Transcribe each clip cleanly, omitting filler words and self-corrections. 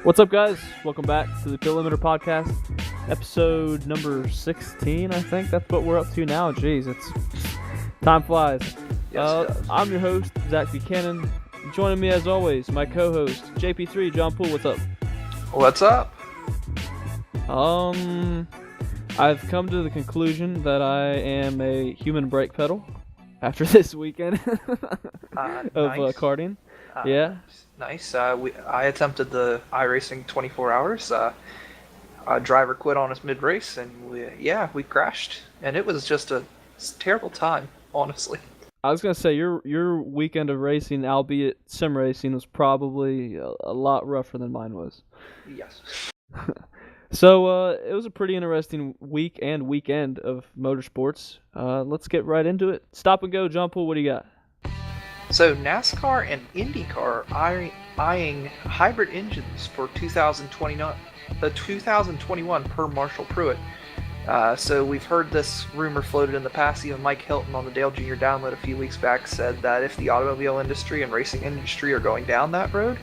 What's up, guys? Welcome back to the Kill Limiter Podcast, episode number 16, I think. That's what we're up to now. Jeez, time flies. Yes. I'm your host, Zach Buchanan. Joining me, as always, my co-host, JP3, John Poole. What's up? What's up? I've come to the conclusion that I am a human brake pedal after this weekend of karting. Yeah. Nice. I attempted the iRacing 24 hours. A driver quit on us mid-race, and we crashed. And it was just a terrible time, honestly. I was going to say, your weekend of racing, albeit sim racing, was probably a lot rougher than mine was. Yes. So it was a pretty interesting week and weekend of motorsports. Let's get right into it. Stop and go, John Poole, what do you got? So NASCAR and IndyCar are eyeing hybrid engines for 2021 per Marshall Pruitt. So we've heard this rumor floated in the past. Even Mike Hilton on the Dale Jr. Download a few weeks back said that if the automobile industry and racing industry are going down that road,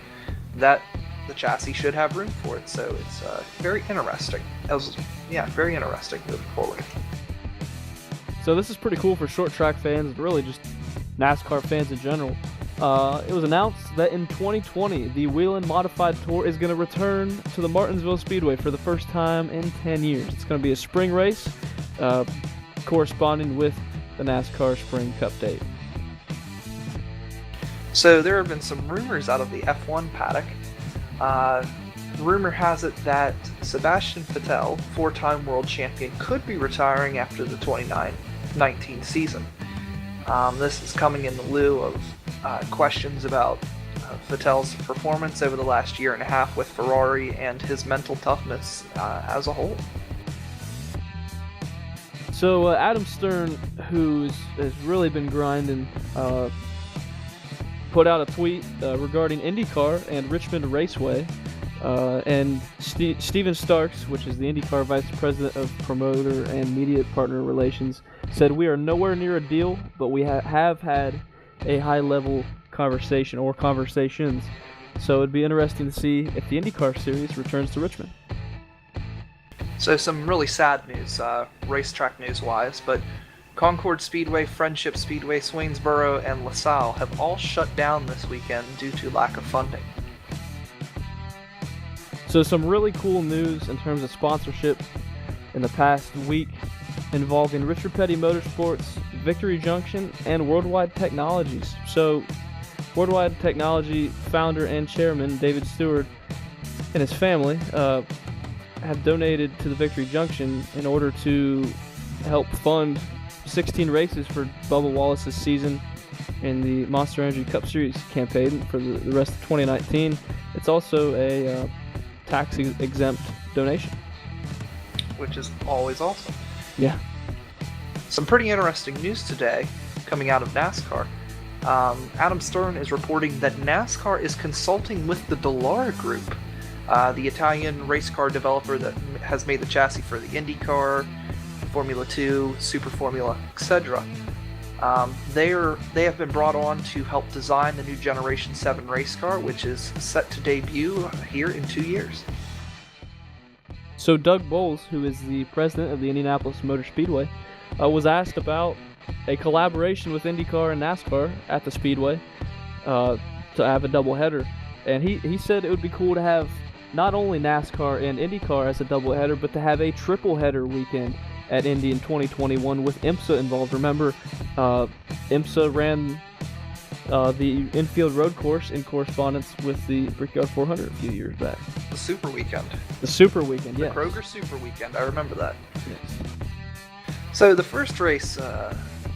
that the chassis should have room for it. So it's very interesting. Very interesting moving forward. So this is pretty cool for short track fans, really just NASCAR fans in general. It was announced that in 2020, the Whelen Modified Tour is going to return to the Martinsville Speedway for the first time in 10 years. It's going to be a spring race, corresponding with the NASCAR Spring Cup date. So there have been some rumors out of the F1 paddock. Rumor has it that Sebastian Vettel, four-time world champion, could be retiring after the 2019 season. This is coming in the lieu of questions about Vettel's performance over the last year and a half with Ferrari and his mental toughness as a whole. So Adam Stern, who has really been grinding, put out a tweet regarding IndyCar and Richmond Raceway. And Steven Starks, which is the IndyCar Vice President of Promoter and Media Partner Relations, said, "We are nowhere near a deal, but we have had a high-level conversation or conversations. So it'd be interesting to see if the IndyCar Series returns to Richmond." So some really sad news, racetrack news-wise, but Concord Speedway, Friendship Speedway, Swainsboro, and LaSalle have all shut down this weekend due to lack of funding. So some really cool news in terms of sponsorship in the past week involving Richard Petty Motorsports, Victory Junction, and Worldwide Technologies. So Worldwide Technology founder and chairman David Stewart and his family have donated to the Victory Junction in order to help fund 16 races for Bubba Wallace's season in the Monster Energy Cup Series campaign for the rest of 2019. It's also a tax-exempt donation, which is always awesome. Yeah. Some pretty interesting news today coming out of NASCAR. Adam Stern is reporting that NASCAR is consulting with the Dallara Group, the Italian race car developer that has made the chassis for the IndyCar, Formula 2, Super Formula, etc. They have been brought on to help design the new Generation 7 race car, which is set to debut here in 2 years. So Doug Bowles, who is the president of the Indianapolis Motor Speedway, was asked about a collaboration with IndyCar and NASCAR at the Speedway to have a doubleheader. And he said it would be cool to have not only NASCAR and IndyCar as a doubleheader, but to have a triple-header weekend at Indy in 2021 with IMSA involved. Remember, IMSA ran the infield road course in correspondence with the Brickyard 400 a few years back. The Super Weekend. The Super Weekend, yes. The Kroger Super Weekend, I remember that. Yes. So the first race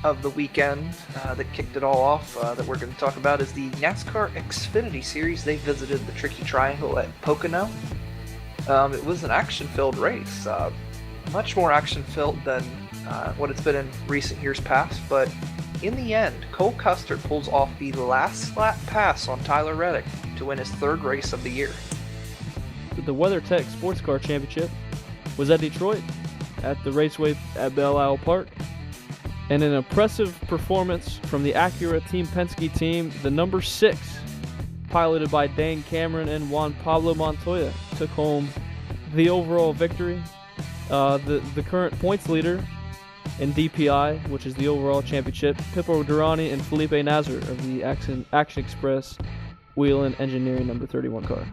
of the weekend that kicked it all off that we're going to talk about is the NASCAR Xfinity Series. They visited the Tricky Triangle at Pocono. It was an action-filled race. Much more action-filled than what it's been in recent years past, but in the end, Cole Custer pulls off the last lap pass on Tyler Reddick to win his third race of the year. The WeatherTech Sports Car Championship was at Detroit at the Raceway at Belle Isle Park. And an impressive performance from the Acura Team Penske team, the number 6 piloted by Dane Cameron and Juan Pablo Montoya, took home the overall victory. The current points leader in DPI, which is the overall championship, Pippo Durrani and Felipe Nazar of the Action Express Whelen Engineering number 31 car.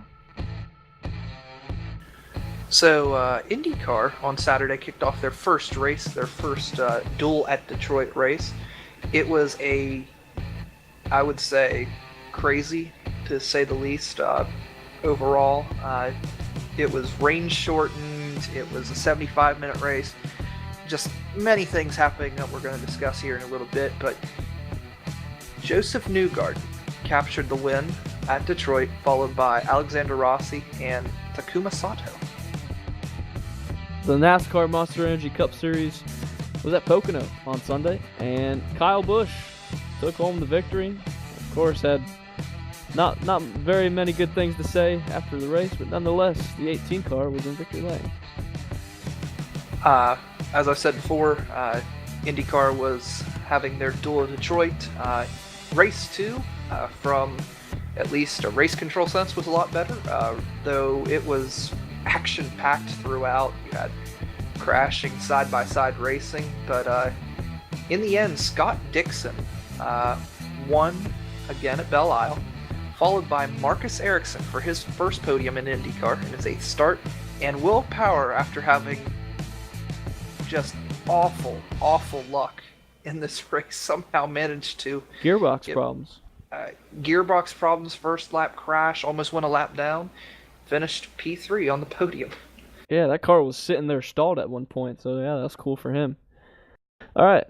So IndyCar on Saturday kicked off their first race, their first duel at Detroit race. It was I would say, crazy to say the least. Overall, it was rain shortened. It was a 75-minute race. Just many things happening that we're going to discuss here in a little bit. But Joseph Newgarden captured the win at Detroit, followed by Alexander Rossi and Takuma Sato. The NASCAR Monster Energy Cup Series was at Pocono on Sunday, and Kyle Busch took home the victory. Of course, had not very many good things to say after the race, but nonetheless, the 18 car was in victory lane. As I said before, IndyCar was having their duel at Detroit. Race 2, from at least a race control sense, was a lot better, though it was action-packed throughout. You had crashing side-by-side racing, but in the end, Scott Dixon won again at Belle Isle, followed by Marcus Ericsson for his first podium in IndyCar in his 8th start, and Will Power, after having just awful luck in this race, somehow managed to Gearbox problems, first lap crash, almost went a lap down, finished P3 on the podium. Yeah, that car was sitting there stalled at one point, so yeah, that's cool for him. All right,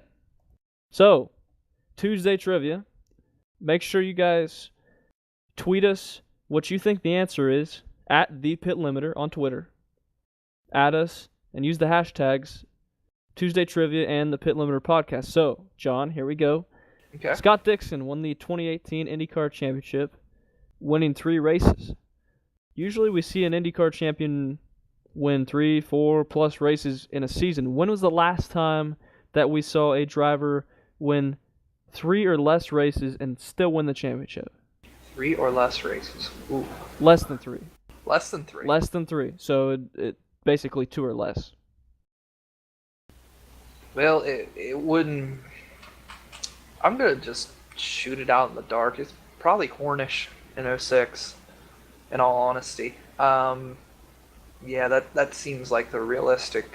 so Tuesday trivia. Make sure you guys tweet us what you think the answer is at the Pit Limiter on Twitter. Add us and use the hashtags Tuesday Trivia and the Pit Limiter podcast. So, John, here we go. Okay. Scott Dixon won the 2018 IndyCar Championship, winning 3 races. Usually we see an IndyCar champion win 3, 4+ races in a season. When was the last time that we saw a driver win 3 or less races and still win the championship? 3 or less races. Ooh. Less than 3. Less than 3. Less than 3. So it basically 2 or less. Well, it wouldn't. I'm gonna just shoot it out in the dark. It's probably Hornish in 06. In all honesty, yeah, that seems like the realistic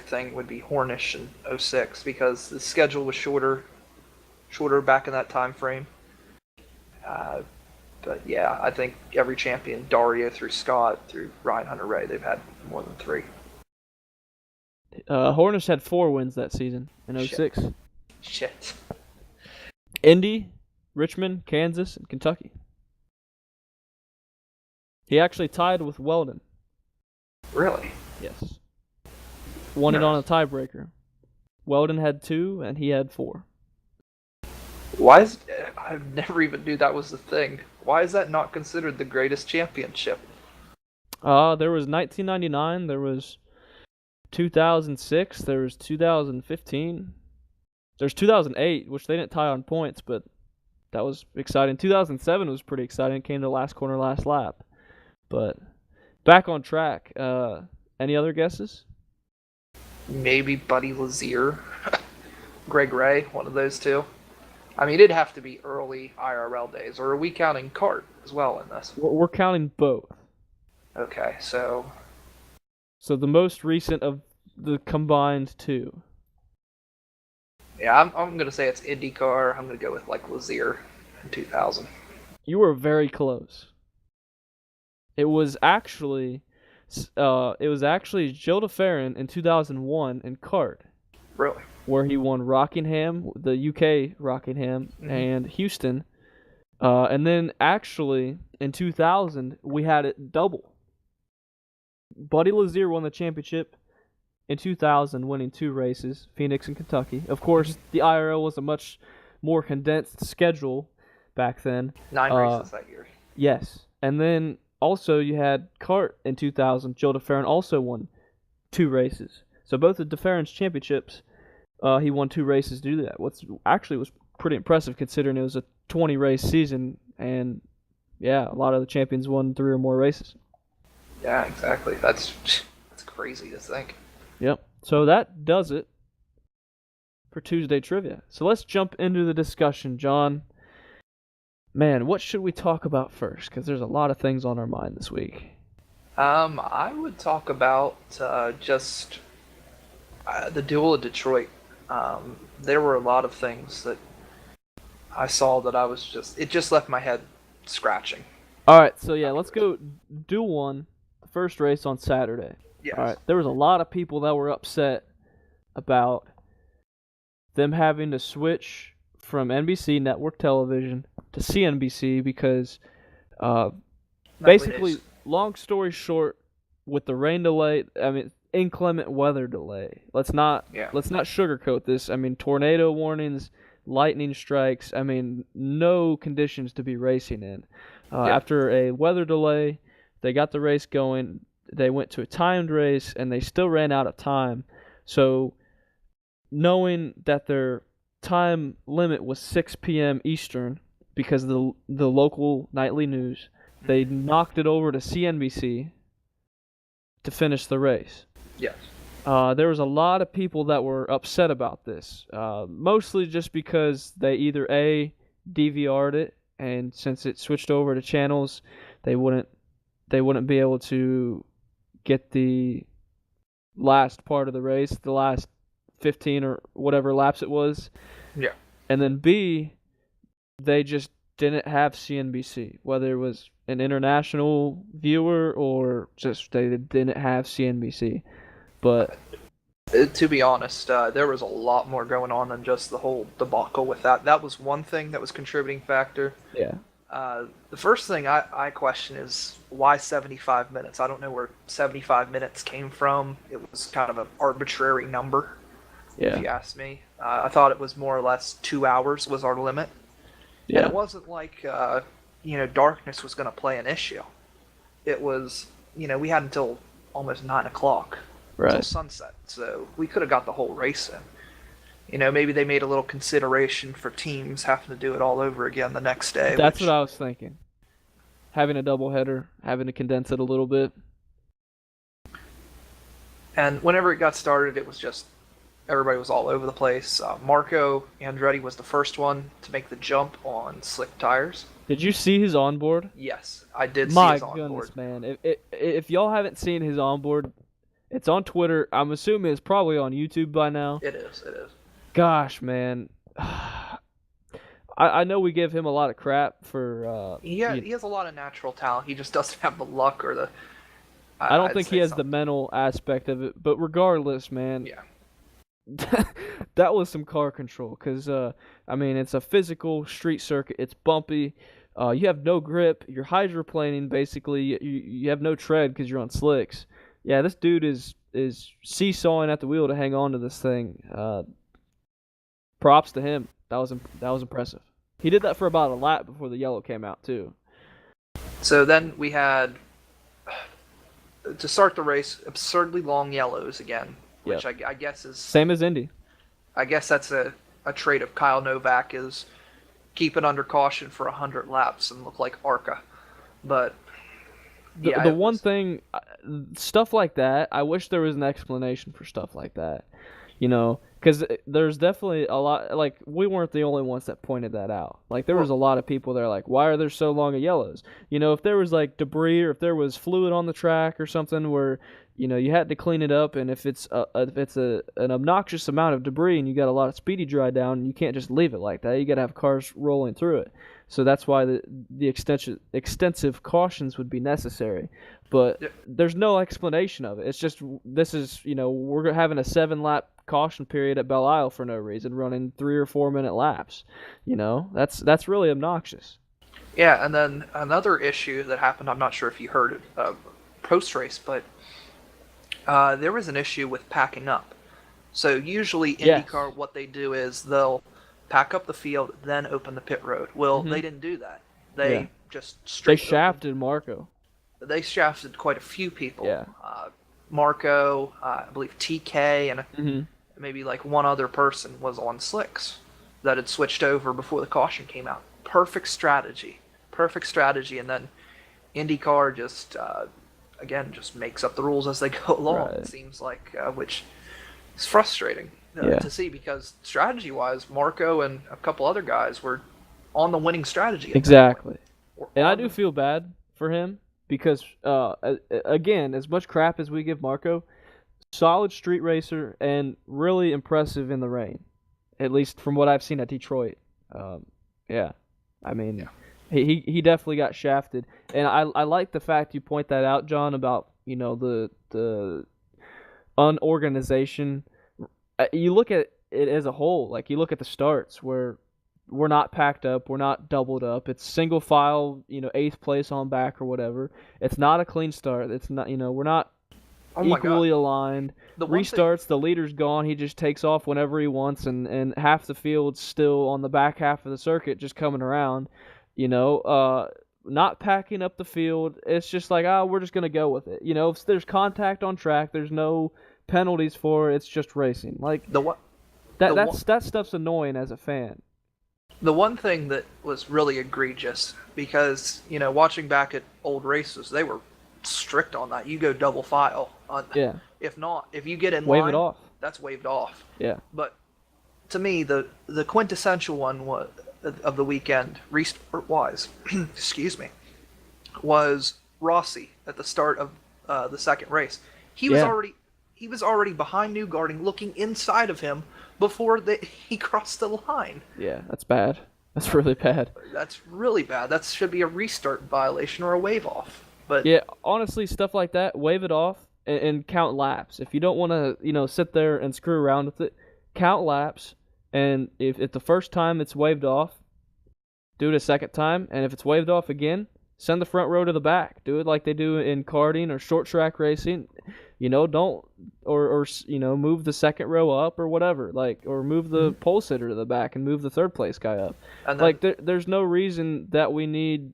thing would be Hornish in 06, because the schedule was shorter back in that time frame. But yeah, I think every champion, Dario through Scott through Ryan Hunter-Reay, they've had more than 3. Hornish had 4 wins that season in 06. Shit. Indy, Richmond, Kansas, and Kentucky. He actually tied with Weldon. Really? Yes. Won it on a tiebreaker. Weldon had 2, and he had 4. Why is... I never even knew that was the thing. Why is that not considered the greatest championship? There was 1999, there was 2006, there was 2015. There's 2008, which they didn't tie on points, but that was exciting. 2007 was pretty exciting. It came to last corner, last lap. But back on track. Any other guesses? Maybe Buddy Lazier, Greg Ray, one of those two. I mean, it'd have to be early IRL days, or are we counting kart as well in this? We're counting both. Okay, so the most recent of the combined 2. Yeah, I'm gonna say it's IndyCar. I'm gonna go with like Lazier in 2000. You were very close. It was actually Gilles de Ferran in 2001 in kart. Really? Where he won Rockingham, the UK Rockingham, and Houston. And then actually in 2000 we had it double. Buddy Lazier won the championship in 2000, winning 2 races, Phoenix and Kentucky. Of course, the IRL was a much more condensed schedule back then. 9 races that year. Yes. And then also you had kart in 2000. Gilles de Ferran also won 2 races. So both of de Ferran's championships, he won 2 races to do that. What's actually was pretty impressive considering it was a 20-race season and yeah, a lot of the champions won 3 or more races. Yeah, exactly. That's crazy to think. Yep. So that does it for Tuesday trivia. So let's jump into the discussion, John. Man, what should we talk about first? Because there's a lot of things on our mind this week. I would talk about just the duel of Detroit. There were a lot of things that I saw that it just left my head scratching. All right, so yeah, let's go do one. The first race on Saturday. Yes. All right, there was a lot of people that were upset about them having to switch from NBC network television to CNBC because basically, long story short, with the rain delay, inclement weather delay. Let's not sugarcoat this. Tornado warnings, lightning strikes. No conditions to be racing in. After a weather delay, they got the race going. They went to a timed race, and they still ran out of time. So, knowing that their time limit was 6 p.m. Eastern because of the local nightly news, they knocked it over to CNBC to finish the race. Yes. There was a lot of people that were upset about this, mostly just because they either A, DVR'd it, and since it switched over to channels, they wouldn't be able to get the last part of the race, the last 15 or whatever laps it was. Yeah. And then B, they just didn't have CNBC, whether it was an international viewer or just they didn't have CNBC. But to be honest, there was a lot more going on than just the whole debacle with that. That was one thing that was contributing factor. Yeah. The first thing I question is why 75 minutes? I don't know where 75 minutes came from. It was kind of an arbitrary number, if you ask me. I thought it was more or less 2 hours was our limit. Yeah. And it wasn't like, darkness was going to play an issue. It was, we had until almost 9 o'clock. Right. Until sunset. So we could have got the whole race in. Maybe they made a little consideration for teams having to do it all over again the next day. That's what I was thinking. Having a doubleheader, having to condense it a little bit. And whenever it got started, it was just everybody was all over the place. Marco Andretti was the first one to make the jump on slick tires. Did you see his onboard? Yes, I did see his onboard. My goodness, man. If y'all haven't seen his onboard, it's on Twitter. I'm assuming it's probably on YouTube by now. It is. Gosh, man. I know we give him a lot of crap for... he has a lot of natural talent. He just doesn't have the luck or the... I don't think he has the mental aspect of it. But regardless, man... Yeah. That was some car control. Because, it's a physical street circuit. It's bumpy. You have no grip. You're hydroplaning, basically. You have no tread because you're on slicks. Yeah, this dude is seesawing at the wheel to hang on to this thing. Props to him. That was impressive. He did that for about a lap before the yellow came out too. So then we had to start the race absurdly long yellows again, which I guess is same as Indy. I guess that's a trait of Kyle Novak is keep it under caution for 100 laps and look like Arca, but. The one thing, stuff like that, I wish there was an explanation for stuff like that, because there's definitely a lot, like, we weren't the only ones that pointed that out. Like, there was a lot of people that are like, why are there so long of yellows? If there was, like, debris or if there was fluid on the track or something where, you had to clean it up, and if it's an obnoxious amount of debris and you got a lot of speedy dry down, you can't just leave it like that. You got to have cars rolling through it. So that's why the extensive cautions would be necessary. But there's no explanation of it. It's just we're having a 7-lap caution period at Belle Isle for no reason, running 3 or 4 minute laps. That's really obnoxious. Yeah, and then another issue that happened, I'm not sure if you heard it post-race, but there was an issue with packing up. So usually IndyCar, what they do is they'll pack up the field, then open the pit road. Well, they didn't do that. They just straight. They shafted Marco. They shafted quite a few people. Yeah. Marco, I believe TK, and maybe like one other person was on slicks that had switched over before the caution came out. Perfect strategy. perfect strategy, and then IndyCar just again just makes up the rules as they go along. Right. It seems like, which is frustrating Yeah. to see, because strategy-wise, Marco and a couple other guys were on the winning strategy. At that Exactly. point. And I do feel bad for him because, again, as much crap as we give Marco, solid street racer and really impressive in the rain, at least from what I've seen at Detroit. Yeah, I mean, Yeah. he definitely got shafted, and I like the fact you point that out, John, about the unorganization. You look at it as a whole, like you look at the starts where we're not packed up, we're not doubled up. It's single file, eighth place on back or whatever. It's not a clean start. It's not, we're not Oh my equally God. aligned. The one thing, Restarts, the leader's gone. He just takes off whenever he wants, and half the field's still on the back half of the circuit just coming around, not packing up the field. It's just like, we're just going to go with it. If there's contact on track, there's no penalties for it. It's just racing. Like, the one, that stuff's annoying as a fan. the one thing that was really egregious, because watching back at old races, they were strict on that. You go double file. Yeah. If you get in Wave line, it off. that's waved off. Yeah. But to me, the quintessential one of the weekend, restart-wise, excuse me, was Rossi at the start of the second race. He was already behind Newgarden, looking inside of him before he crossed the line. Yeah, that's bad. That's really bad. That's really bad. That should be a restart violation or a wave off. But Yeah, honestly, stuff like that, wave it off and count laps. If you don't want to, sit there and screw around with it, count laps. And if the first time it's waved off, do it a second time. And if it's waved off again, send the front row to the back. Do it like they do in karting or short track racing. Don't move the second row up or whatever. Or move the pole sitter to the back and move the third place guy up. and then, There's no reason that we need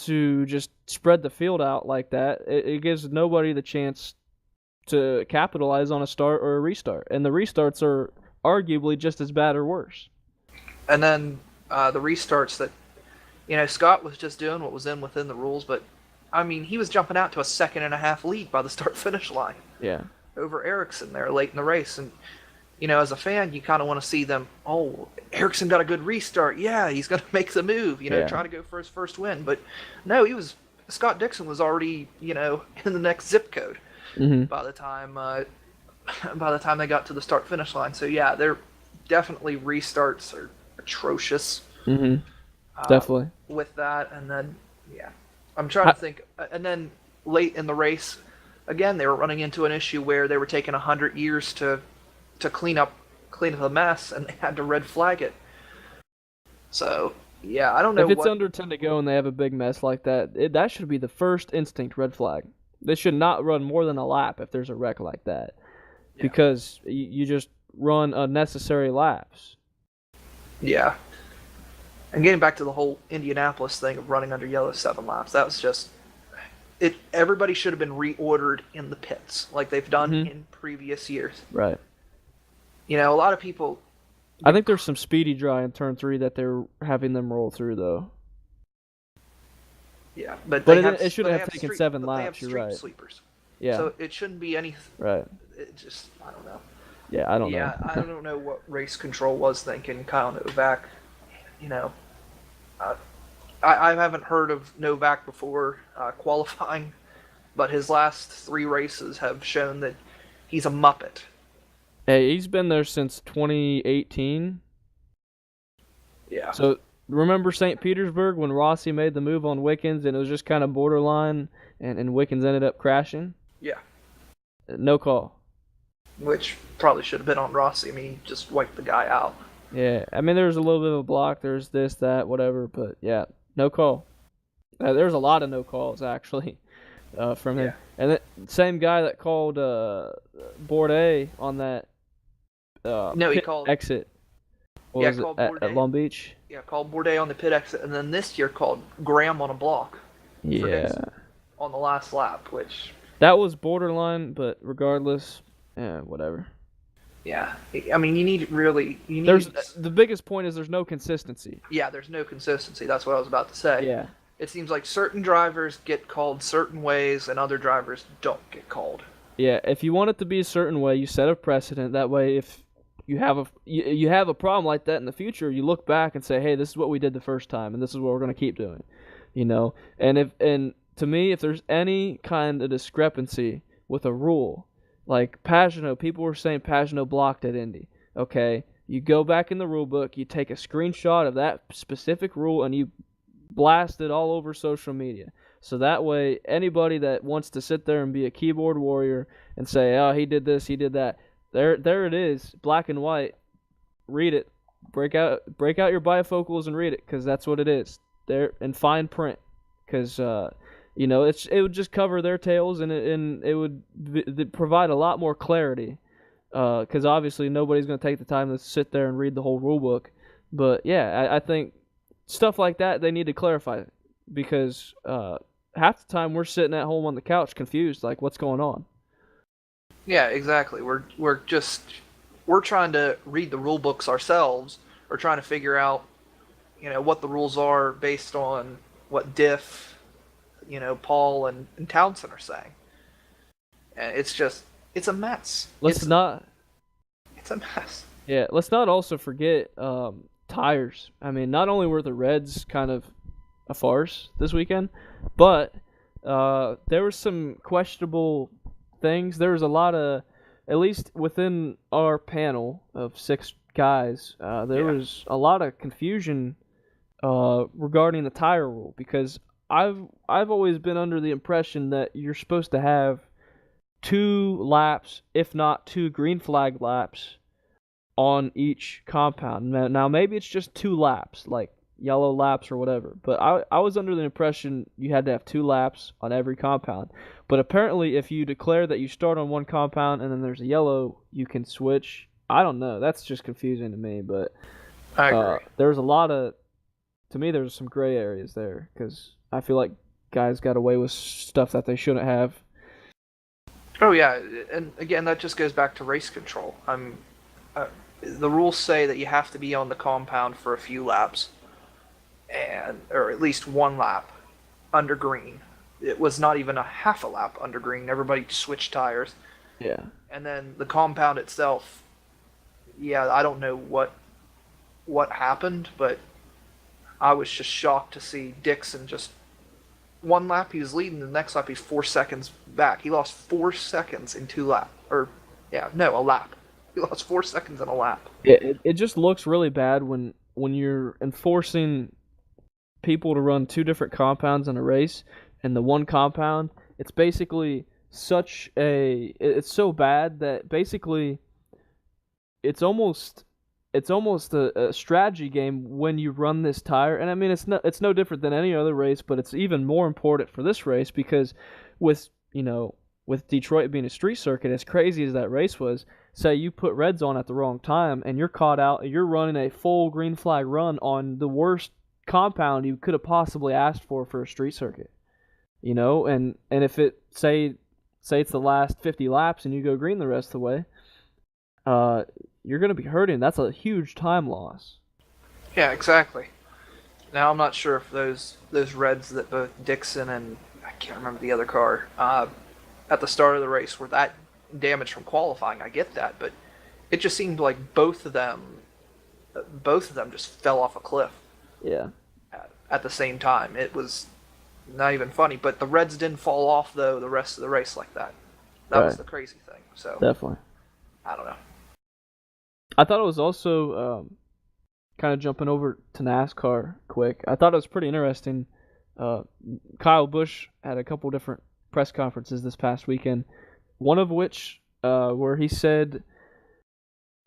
to just spread the field out like that. It gives nobody the chance to capitalize on a start or a restart, and the restarts are arguably just as bad or worse. and then the restarts that Scott was just doing what was within the rules, but I mean, he was jumping out to a 1.5 lead by the start-finish line Yeah, over Ericsson there late in the race. And as a fan, you kind of want to see them. Oh, Ericsson got a good restart. Yeah, he's going to make the move. Yeah. Trying to go for his first win. But no, Scott Dixon was already in the next zip code by the time they got to the start-finish line. So yeah, they're definitely restarts are atrocious. definitely. With that, and then I'm trying to think. And then late in the race, again, they were running into an issue where they were taking 100 years to clean up the mess, and they had to red flag it. So yeah, I don't know. If it's under 10 to go and they have a big mess like that, that should be the first instinct red flag. They should not run more than a lap if there's a wreck like that, because you just run unnecessary laps. Yeah. And getting back to the whole Indianapolis thing of running under yellow 7 laps, that was just it. Everybody should have been reordered in the pits like they've done in previous years. Right. A lot of people. I think there's some speedy dry in turn 3 that they're having them roll through though. Yeah, but it shouldn't have taken 7 laps. They have You're street right. sweepers. Yeah. So it shouldn't be any. Right. It just, I don't know. Yeah, I don't know. Yeah, I don't know what race control was thinking. Kyle Novak, I haven't heard of Novak before qualifying, but his last 3 races have shown that he's a muppet. Hey, he's been there since 2018. Yeah. So remember St. Petersburg when Rossi made the move on Wickens and it was just kind of borderline and Wickens ended up crashing? Yeah. No call. Which probably should have been on Rossi. I mean, he just wiped the guy out. Yeah, I mean, there's a little bit of a block. There's this, that, whatever, but yeah, no call. There's a lot of no calls, actually, from him. And the same guy that called Bourdais on that No, he called exit. What Yeah, was it, called at Bourdais. Long Beach? Yeah, called Bourdais on the pit exit, and then this year called Graham on a block Yeah. on the last lap, which, That was borderline, but regardless, whatever. Yeah, I mean, you There's need, the biggest point is there's no consistency. yeah, there's no consistency. That's what I was about to say. Yeah. It seems like certain drivers get called certain ways and other drivers don't get called. Yeah, if you want it to be a certain way, you set a precedent. That way, if you have a problem like that in the future, you look back and say, "Hey, this is what we did the first time, and this is what we're going to keep doing." You know, and to me, if there's any kind of discrepancy with a rule, like Pagano, people were saying Pagano blocked at Indy. Okay, you go back in the rule book, you take a screenshot of that specific rule, and you blast it all over social media. So that way, anybody that wants to sit there and be a keyboard warrior and say, "Oh, he did this, he did that," there it is, black and white. Read it. Break out your bifocals and read it, because that's what it is. There in fine print, because it would just cover their tails, and it would provide a lot more clarity. Because obviously nobody's going to take the time to sit there and read the whole rule book. But yeah, I think stuff like that they need to clarify, because half the time we're sitting at home on the couch confused, like what's going on. Yeah, exactly. We're trying to read the rule books ourselves. We're trying to figure out, what the rules are based on what Diff, Paul and Townsend are saying. And it's a mess. Let's not. It's a mess. Yeah, let's not also forget tires. I mean, not only were the Reds kind of a farce this weekend, but there were some questionable things. There was a lot of, at least within our panel of 6 guys, there was a lot of confusion regarding the tire rule, because I've always been under the impression that you're supposed to have 2 laps, if not 2 green flag laps, on each compound. Now maybe it's just 2 laps, like yellow laps or whatever, but I was under the impression you had to have 2 laps on every compound. But apparently if you declare that you start on one compound and then there's a yellow, you can switch. I don't know, that's just confusing to me, but I agree. there's a lot of, to me there's some gray areas there, because I feel like guys got away with stuff that they shouldn't have. Oh yeah, and again, that just goes back to race control. The rules say that you have to be on the compound for a few laps, or at least 1 lap under green. It was not even a half a lap under green. Everybody switched tires. Yeah. And then the compound itself, yeah, I don't know what happened, but I was just shocked to see Dixon just 1 lap he was leading, the next lap he's 4 seconds back. He lost 4 seconds in 2 laps. A lap. He lost 4 seconds in a lap. It just looks really bad when you're enforcing people to run 2 different compounds in a race, and the one compound, it's basically it's so bad that basically it's almost a strategy game when you run this tire. And I mean, it's no different than any other race, but it's even more important for this race, because with Detroit being a street circuit, as crazy as that race was, say you put reds on at the wrong time and you're caught out, and you're running a full green flag run on the worst compound you could have possibly asked for a street circuit. And if it say it's the last 50 laps and you go green the rest of the way, you're going to be hurting. That's a huge time loss. Yeah, exactly. Now I'm not sure if those reds that both Dixon and I can't remember the other car at the start of the race were that damaged from qualifying. I get that, but it just seemed like both of them just fell off a cliff. Yeah. At the same time, it was not even funny. But the reds didn't fall off though the rest of the race like that. That was the crazy thing. So definitely. I don't know. I thought it was also kind of jumping over to NASCAR quick. I thought it was pretty interesting. Kyle Busch had a couple different press conferences this past weekend, one of which where he said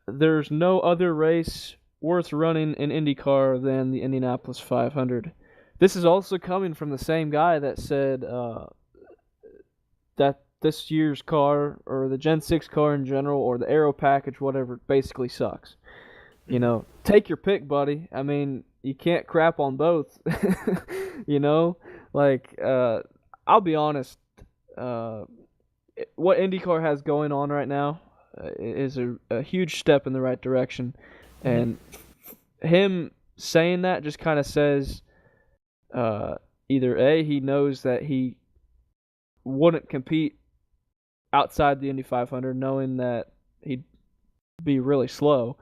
there's no other race worth running in IndyCar than the Indianapolis 500. This is also coming from the same guy that said that this year's car, or the Gen 6 car in general, or the Aero package, whatever, basically sucks. Take your pick, buddy. I mean, you can't crap on both. I'll be honest. What IndyCar has going on right now, is a huge step in the right direction. And him saying that just kind of says either A, he knows that he wouldn't compete outside the Indy 500 knowing that he'd be really slow,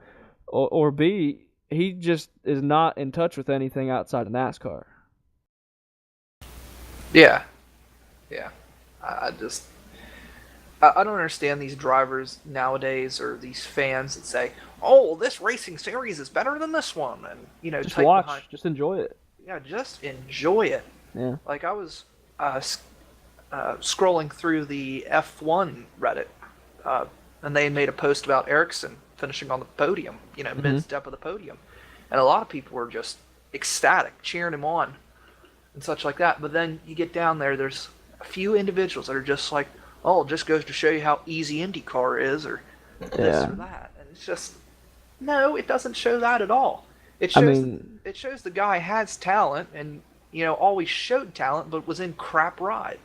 or B, he just is not in touch with anything outside of NASCAR. Yeah. I don't understand these drivers nowadays, or these fans that say, "Oh, this racing series is better than this one," and just watch, just enjoy it. Yeah, just enjoy it. Yeah. Like I was scrolling through the F1 Reddit, and they made a post about Ericsson finishing on the podium, mid-step of the podium, and a lot of people were just ecstatic, cheering him on, and such like that. But then you get down there, there's a few individuals that are just like, "Oh, it just goes to show you how easy IndyCar is," or this or that, and it's just, no, it doesn't show that at all. It shows the guy has talent, and always showed talent, but was in crap ride.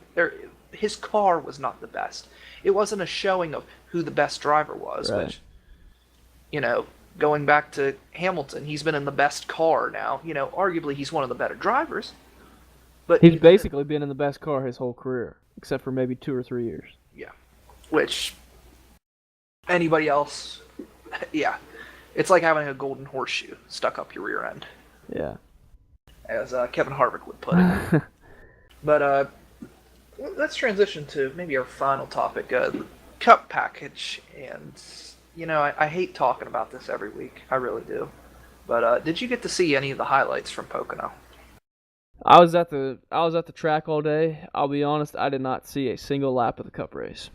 His car was not the best. It wasn't a showing of who the best driver was, right. Which, going back to Hamilton, he's been in the best car now. Arguably he's one of the better drivers. But he's basically been in the best car his whole career, except for maybe 2 or 3 years. Yeah. Which, anybody else, yeah. It's like having a golden horseshoe stuck up your rear end. Yeah. As Kevin Harvick would put it. But let's transition to maybe our final topic, Cup package. And, I hate talking about this every week. I really do. But did you get to see any of the highlights from Pocono? I was at the track all day. I'll be honest, I did not see a single lap of the Cup race.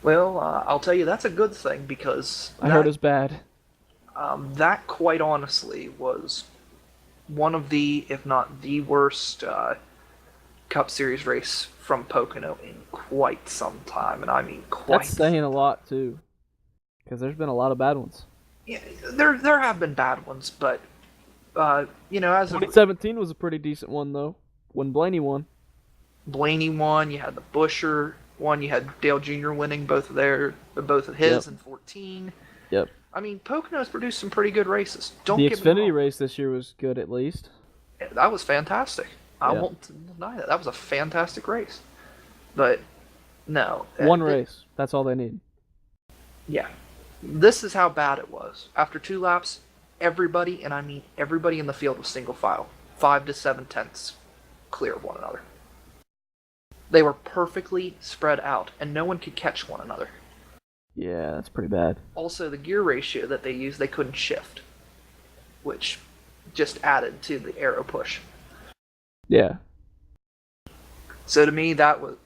Well, I'll tell you that's a good thing, because I heard it was bad. That, quite honestly, was one of the, if not the worst, Cup Series race from Pocono in quite some time, and I mean quite. That's saying a lot too, because there's been a lot of bad ones. Yeah, there have been bad ones, but as 2017 was a pretty decent one though, when Blaney won. Blaney won. You had the Buescher one. You had Dale Jr. winning both of his in 14. Yep. I mean, Pocono's produced some pretty good races. The Xfinity race this year was good, at least. That was fantastic. I won't deny that. That was a fantastic race. But, no. One race. That's all they need. Yeah. This is how bad it was. After 2 laps, everybody, and I mean everybody in the field was single file. 5 to 7 tenths clear of one another. They were perfectly spread out, and no one could catch one another. Yeah, that's pretty bad. Also, the gear ratio that they used, they couldn't shift, which just added to the aero push. Yeah. So to me, that was...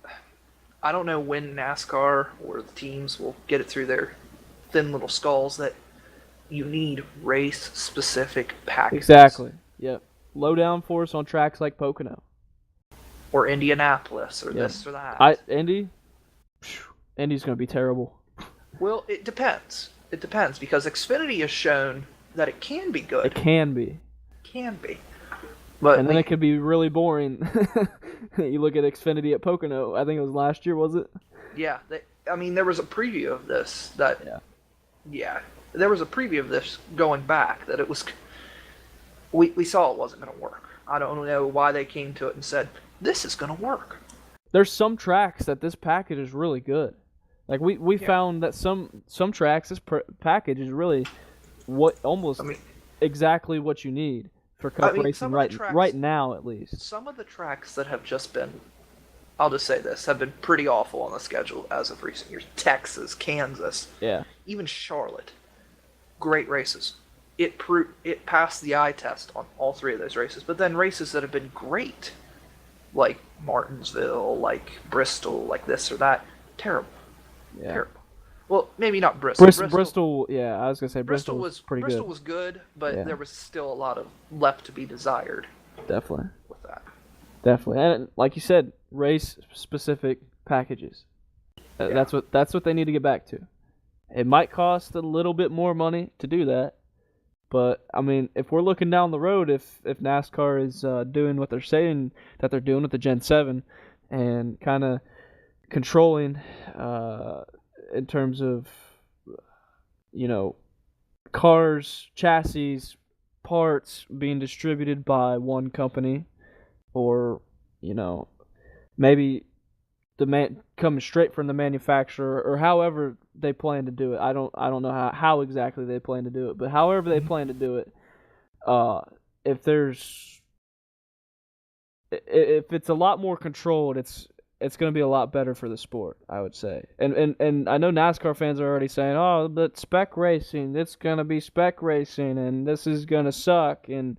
I don't know when NASCAR or the teams will get it through their thin little skulls that you need race-specific packages. Exactly. Yep. Low downforce on tracks like Pocono. Or Indianapolis, or this or that. Indy's going to be terrible. Well, it depends. It depends, because Xfinity has shown that it can be good. It can be. But and then it could be really boring. You look at Xfinity at Pocono, I think it was last year, was it? Yeah. There was a preview of this there was a preview of this going back that it was... We saw it wasn't going to work. I don't know why they came to it and said, this is going to work. There's some tracks that this package is really good. Like we found that some tracks, this package is really exactly what you need for Cup racing right now, at least. Some of the tracks that have just been, I'll just say this, have been pretty awful on the schedule as of recent years. Texas, Kansas, even Charlotte, great races. It passed the eye test on all 3 of those races. But then races that have been great, like Martinsville, like Bristol, like this or that, terrible. Yeah. Terrible. Well, maybe not Bristol. Bristol, yeah, I was going to say Bristol was pretty good. Bristol was good, but there was still a lot of left to be desired. Definitely. With that. Definitely. And like you said, race-specific packages. That's what they need to get back to. It might cost a little bit more money to do that, but, I mean, if we're looking down the road, if NASCAR is doing what they're saying that they're doing with the Gen 7 and kind of controlling in terms of cars, chassis, parts being distributed by one company, or maybe coming straight from the manufacturer, or however they plan to do it. I don't know how exactly they plan to do it, but however they plan to do it, if it's a lot more controlled, it's going to be a lot better for the sport, I would say. And I know NASCAR fans are already saying, "Oh, but spec racing, it's going to be spec racing, and this is going to suck," and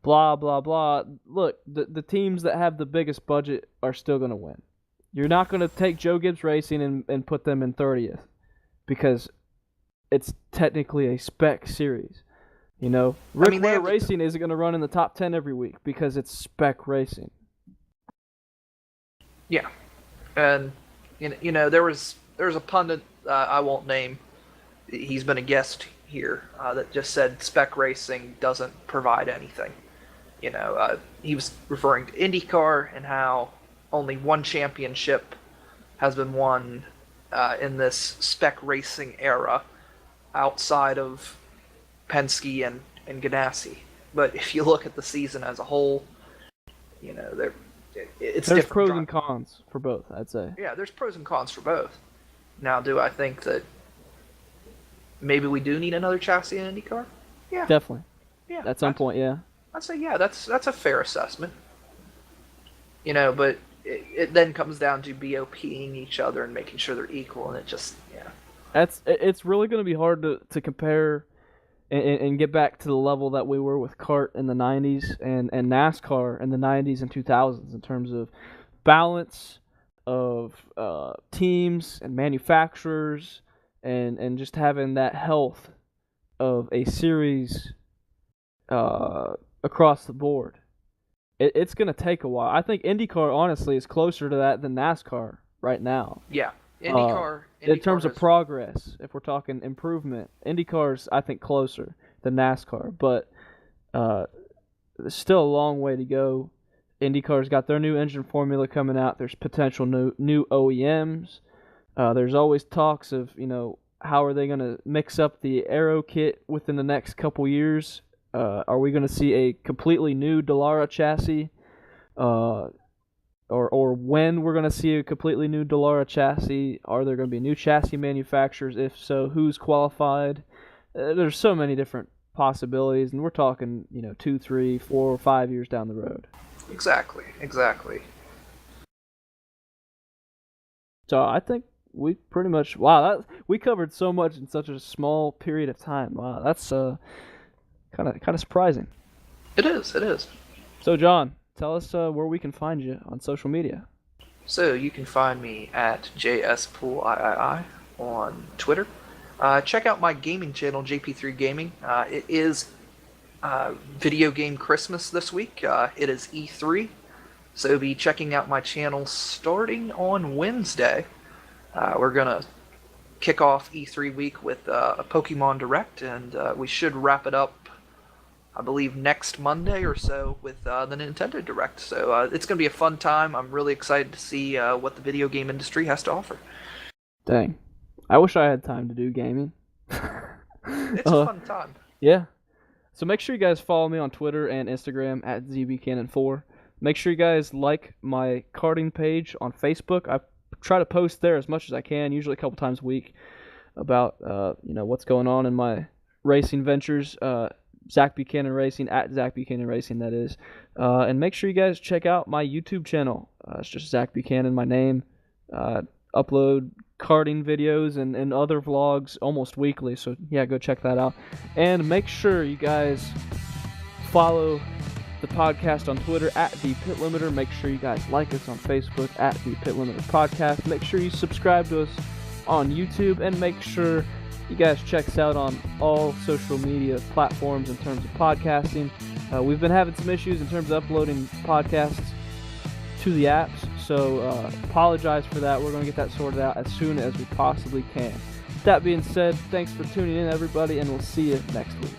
blah, blah, blah. Look, the teams that have the biggest budget are still going to win. You're not going to take Joe Gibbs Racing and put them in 30th because it's technically a spec series. Rick Ware Racing isn't going to run in the top 10 every week because it's spec racing. Yeah, and there was a pundit I won't name. He's been a guest here that just said spec racing doesn't provide anything. He was referring to IndyCar and how only one championship has been won in this spec racing era outside of Penske and Ganassi. But if you look at the season as a whole, there's pros and cons for both, I'd say. Yeah, there's pros and cons for both. Now, do I think that maybe we do need another chassis in IndyCar? Yeah. Definitely. Yeah. At some point, yeah. I'd say, yeah, that's a fair assessment. But it then comes down to BOPing each other and making sure they're equal, and it just, yeah. It's really going to be hard to compare and get back to the level that we were with kart in the 90s and NASCAR in the 90s and 2000s in terms of balance of teams and manufacturers and just having that health of a series across the board. It's going to take a while. I think IndyCar, honestly, is closer to that than NASCAR right now. Yeah, IndyCar in terms of progress, if we're talking improvement, IndyCar's, I think, closer than NASCAR. But there's still a long way to go. IndyCar's got their new engine formula coming out. There's potential new OEMs. There's always talks of, how are they going to mix up the aero kit within the next couple years? Are we going to see a completely new Dallara chassis? Or when we're going to see a completely new Dallara chassis? Are there going to be new chassis manufacturers? If so, who's qualified? There's so many different possibilities, and we're talking, 2, 3, 4, 5 years down the road. Exactly. So I think we pretty much we covered so much in such a small period of time. Wow, that's kind of surprising. It is. So John, tell us where we can find you on social media. So you can find me at JSPoolIII on Twitter. Check out my gaming channel, JP3 Gaming. It is video game Christmas this week. It is E3, so be checking out my channel starting on Wednesday. We're gonna kick off E3 week with a Pokemon Direct, and we should wrap it up, I believe, next Monday or so with the Nintendo Direct. So it's going to be a fun time. I'm really excited to see what the video game industry has to offer. Dang. I wish I had time to do gaming. It's a fun time. Yeah. So make sure you guys follow me on Twitter and Instagram at ZBCannon4. Make sure you guys like my karting page on Facebook. I try to post there as much as I can, usually a couple times a week, about what's going on in my racing ventures. Zach Buchanan Racing, at Zach Buchanan Racing, that is. And make sure you guys check out my YouTube channel. It's just Zach Buchanan, my name. Upload karting videos and other vlogs almost weekly, so yeah, go check that out. And make sure you guys follow the podcast on Twitter at The Pit Limiter. Make sure you guys like us on Facebook at The Pit Limiter Podcast. Make sure you subscribe to us on YouTube, and make sure you guys check us out on all social media platforms in terms of podcasting. We've been having some issues in terms of uploading podcasts to the apps, so apologize for that. We're going to get that sorted out as soon as we possibly can. That being said, thanks for tuning in, everybody, and we'll see you next week.